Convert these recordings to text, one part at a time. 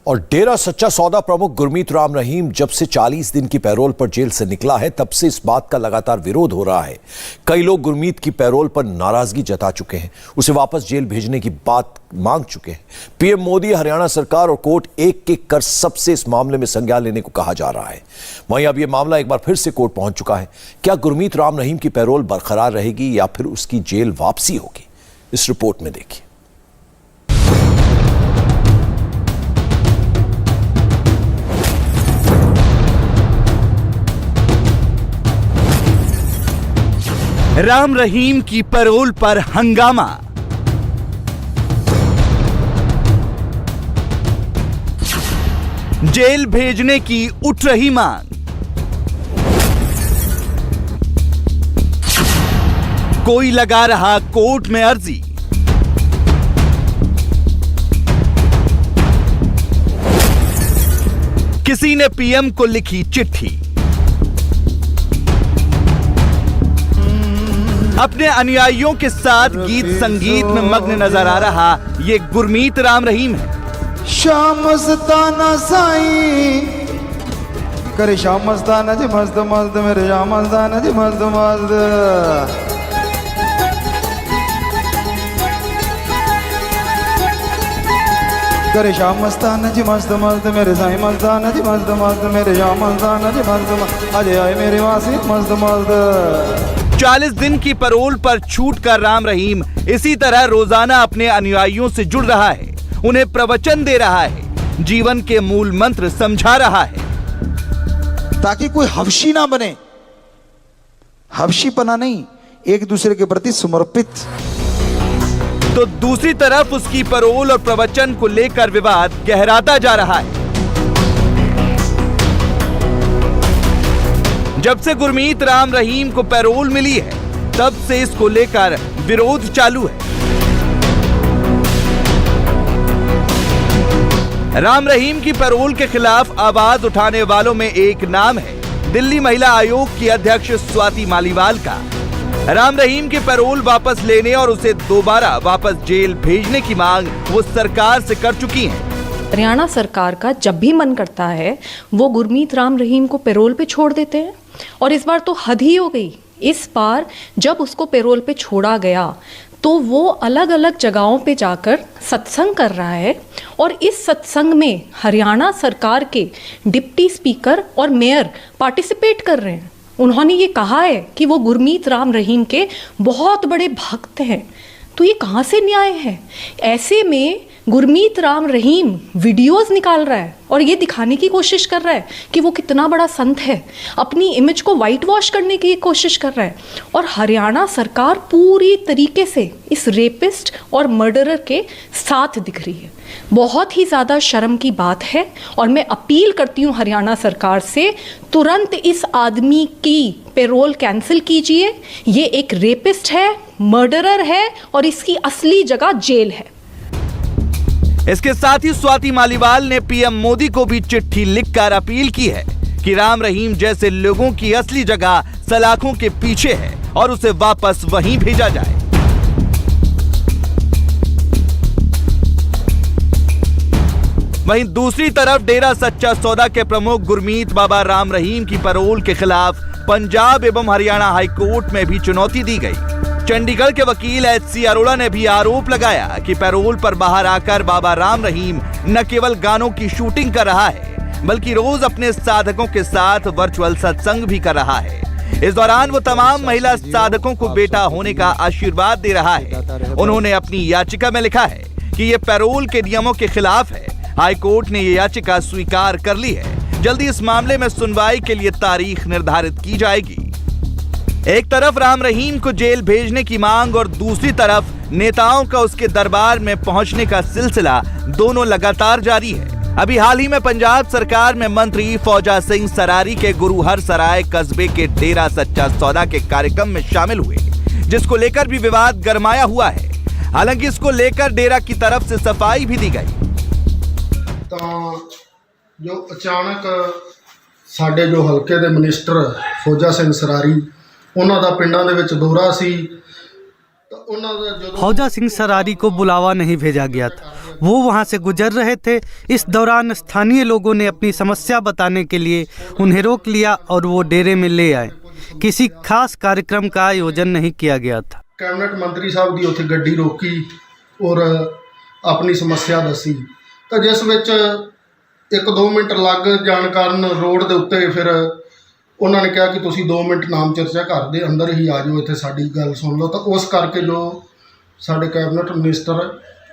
और डेरा सच्चा सौदा प्रमुख गुरमीत राम रहीम जब से 40 दिन की पैरोल पर जेल से निकला है तब से इस बात का लगातार विरोध हो रहा है। कई लोग गुरमीत की पैरोल पर नाराजगी जता चुके हैं, उसे वापस जेल भेजने की बात मांग चुके हैं। पीएम मोदी, हरियाणा सरकार और कोर्ट एक एक कर सबसे इस मामले में संज्ञान लेने को कहा जा रहा है। वहीं अब यह मामला एक बार फिर से कोर्ट पहुंच चुका है। क्या गुरमीत राम रहीम की पैरोल बरकरार रहेगी या फिर उसकी जेल वापसी होगी? इस रिपोर्ट में देखिए। राम रहीम की पैरोल पर हंगामा। जेल भेजने की उठ रही मांग। कोई लगा रहा कोर्ट में अर्जी। किसी ने पीएम को लिखी चिट्ठी। अपने अनुयायियों के साथ गीत संगीत में मग्न नजर आ रहा ये गुरमीत राम रहीम है। शाम मस्ताना साईं करे, शाम मस्ताना जी मस्त मस्त, मेरे शाम मस्ताना जी मस्त मस्त। करे शाम मस्ताना जी मस्त मस्त, मेरे साईं मस्ताना जी मस्त मस्त, मेरे शाम मस्ताना जी मस्त मस्त, अजय आए मेरे वासी मस्त मस्त। 40 दिन की पैरोल पर छूटकर राम रहीम इसी तरह रोजाना अपने अनुयायियों से जुड़ रहा है, उन्हें प्रवचन दे रहा है, जीवन के मूल मंत्र समझा रहा है, ताकि कोई हवशी ना बने। हवशीपना नहीं, एक दूसरे के प्रति समर्पित। तो दूसरी तरफ उसकी पैरोल और प्रवचन को लेकर विवाद गहराता जा रहा है। जब से गुरमीत राम रहीम को पैरोल मिली है तब से इसको लेकर विरोध चालू है। राम रहीम की पैरोल के खिलाफ आवाज उठाने वालों में एक नाम है दिल्ली महिला आयोग की अध्यक्ष स्वाति मालीवाल का। राम रहीम की पैरोल वापस लेने और उसे दोबारा वापस जेल भेजने की मांग वो सरकार से कर चुकी हैं। हरियाणा सरकार का जब भी मन करता है वो गुरमीत राम रहीम को पैरोल पे छोड़ देते हैं, और इस बार तो हद ही हो गई। इस बार जब उसको पैरोल पे छोड़ा गया तो वो अलग अलग जगहों पे जाकर सत्संग कर रहा है, और इस सत्संग में हरियाणा सरकार के डिप्टी स्पीकर और मेयर पार्टिसिपेट कर रहे हैं। उन्होंने ये कहा है कि वो गुरमीत राम रहीम के बहुत बड़े भक्त हैं। तो ये कहाँ से न्याय है? ऐसे में गुरमीत राम रहीम वीडियोस निकाल रहा है और ये दिखाने की कोशिश कर रहा है कि वो कितना बड़ा संत है, अपनी इमेज को वाइट वॉश करने की कोशिश कर रहा है। और हरियाणा सरकार पूरी तरीके से इस रेपिस्ट और मर्डरर के साथ दिख रही है। बहुत ही ज़्यादा शर्म की बात है, और मैं अपील करती हूँ हरियाणा सरकार से, तुरंत इस आदमी की पैरोल कैंसिल कीजिए। ये एक रेपिस्ट है, मर्डरर है, और इसकी असली जगह जेल है। इसके साथ ही स्वाति मालीवाल ने पीएम मोदी को भी चिट्ठी लिखकर अपील की है कि राम रहीम जैसे लोगों की असली जगह सलाखों के पीछे है और उसे वापस वहीं भेजा जाए। वहीं दूसरी तरफ डेरा सच्चा सौदा के प्रमुख गुरमीत बाबा राम रहीम की पैरोल के खिलाफ पंजाब एवं हरियाणा हाईकोर्ट में भी चुनौती दी गई। चंडीगढ़ के वकील एच.सी. अरोड़ा ने भी आरोप लगाया कि पैरोल पर बाहर आकर बाबा राम रहीम न केवल गानों की शूटिंग कर रहा है बल्कि रोज अपने साधकों के साथ वर्चुअल सत्संग भी कर रहा है। इस दौरान वो तमाम महिला साधकों को बेटा होने का आशीर्वाद दे रहा है। उन्होंने अपनी याचिका में लिखा है कि ये पैरोल के नियमों के खिलाफ है। हाईकोर्ट ने ये याचिका स्वीकार कर ली है। जल्दी इस मामले में सुनवाई के लिए तारीख निर्धारित की जाएगी। एक तरफ राम रहीम को जेल भेजने की मांग और दूसरी तरफ नेताओं का उसके दरबार में पहुंचने का सिलसिला दोनों लगातार जारी है। अभी हाल ही में पंजाब सरकार में मंत्री फौजा सिंह सरारी के गुरुहर सराय कस्बे के डेरा सच्चा सौदा के कार्यक्रम में शामिल हुए, जिसको लेकर भी विवाद गरमाया हुआ है। हालांकि इसको लेकर डेरा की तरफ से सफाई भी दी गई। तो जो अचानक साडे जो हल्के दे मिनिस्टर फौजा सिंह सरारी, ਉਹਨਾਂ ਦਾ ਪਿੰਡਾਂ ਦੇ ਵਿੱਚ ਦੌਰਾ ਸੀ ਤਾਂ ਉਹਨਾਂ ਦਾ ਜਦੋਂ फौजा सिंह सरारी को बुलावा नहीं भेजा गया था। वो वहां से गुजर रहे थे। इस दौरान स्थानीय लोगों ने अपनी समस्या बताने के लिए उन्हें रोक लिया और वो डेरे में ले आए। किसी खास कार्यक्रम का आयोजन नहीं किया गया था। ਕੈਬਨਿਟ ਮੰਤਰੀ ਸਾਹਿਬ ਦੀ ਉੱਥੇ ਗੱਡੀ ਰੋਕੀ ਔਰ ਆਪਣੀ ਸਮੱਸਿਆ ਦੱਸੀ, ਤਾਂ ਜਿਸ ਵਿੱਚ 1-2 ਮਿੰਟ ਲੱਗ ਜਾਣ ਕਾਰਨ ਰੋਡ ਦੇ ਉੱਤੇ ਫਿਰ ਉਹਨਾਂ ਨੇ ਕਿਹਾ ਕਿ ਤੁਸੀਂ 2 ਮਿੰਟ ਨਾਮ ਚਰਚਾ ਘਰ ਦੇ ਅੰਦਰ ਹੀ ਆ ਜਾਓ, ਇੱਥੇ ਸਾਡੀ ਗੱਲ ਸੁਣ ਲਓ। ਤਾਂ ਉਸ ਕਰਕੇ ਜੋ ਸਾਡੇ ਕੈਬਨਿਟ ਮਿਨਿਸਟਰ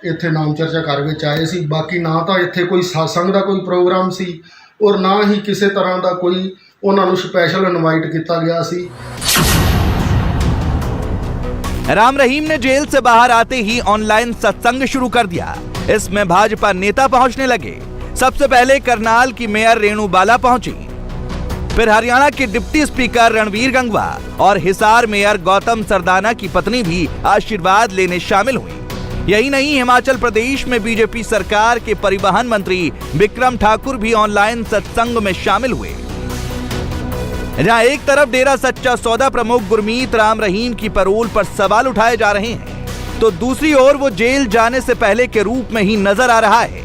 ਇੱਥੇ ਨਾਮ ਚਰਚਾ ਘਰ ਵਿੱਚ ਆਏ ਸੀ। ਬਾਕੀ ਨਾ ਤਾਂ ਇੱਥੇ ਕੋਈ satsang ਦਾ ਕੋਈ ਪ੍ਰੋਗਰਾਮ ਸੀ ਔਰ ਨਾ ਹੀ ਕਿਸੇ ਤਰ੍ਹਾਂ ਦਾ ਕੋਈ ਉਹਨਾਂ ਨੂੰ ਸਪੈਸ਼ਲ ਇਨਵਾਈਟ ਕੀਤਾ ਗਿਆ ਸੀ। राम रहीम ने जेल से बाहर आते ही ऑनलाइन सत्संग शुरू कर दिया। इसमें भाजपा नेता पहुंचने लगे। सबसे पहले करनाल की मेयर रेणु बाला पहुंची, फिर हरियाणा के डिप्टी स्पीकर रणवीर गंगवा और हिसार मेयर गौतम सरदाना की पत्नी भी आशीर्वाद लेने शामिल हुई। यही नहीं, हिमाचल प्रदेश में बीजेपी सरकार के परिवहन मंत्री विक्रम ठाकुर भी ऑनलाइन सत्संग में शामिल हुए। जहां एक तरफ डेरा सच्चा सौदा प्रमुख गुरमीत राम रहीम की पैरोल पर सवाल उठाए जा रहे हैं, तो दूसरी ओर वो जेल जाने से पहले के रूप में ही नजर आ रहा है।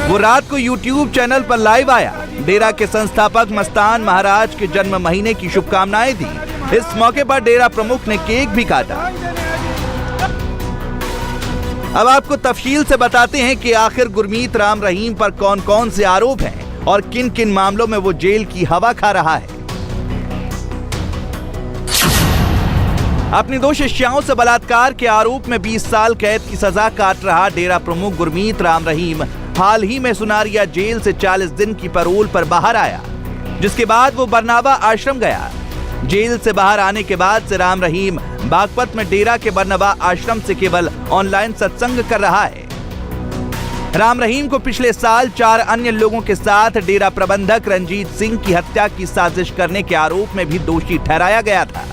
वो रात को YouTube चैनल पर लाइव आया, डेरा के संस्थापक मस्तान महाराज के जन्म महीने की शुभकामनाएं दी। इस मौके पर डेरा प्रमुख ने केक भी काटा। अब आपको तफसील से बताते हैं कि आखिर गुरमीत राम रहीम पर कौन कौन से आरोप हैं और किन किन मामलों में वो जेल की हवा खा रहा है। अपनी 2 शिष्याओं से बलात्कार के आरोप में 20 साल कैद की सजा काट रहा डेरा प्रमुख गुरमीत राम रहीम हाल ही में सुनारिया जेल से 40 दिन की पैरोल पर बाहर आया, जिसके बाद वो बरनावा आश्रम गया। जेल से बाहर आने के बाद से राम रहीम बागपत में डेरा के बरनावा आश्रम से केवल ऑनलाइन सत्संग कर रहा है। राम रहीम को पिछले साल 4 अन्य लोगों के साथ डेरा प्रबंधक रंजीत सिंह की हत्या की साजिश करने के आरोप में भी दोषी ठहराया गया था।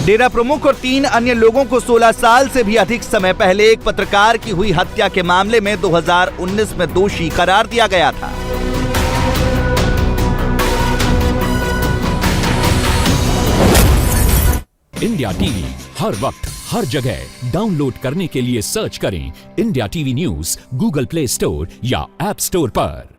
डेरा प्रमुख और 3 अन्य लोगों को 16 साल से भी अधिक समय पहले एक पत्रकार की हुई हत्या के मामले में 2019 में दोषी करार दिया गया था। इंडिया टीवी हर वक्त हर जगह डाउनलोड करने के लिए सर्च करें India TV news Google play store या ऐप स्टोर पर।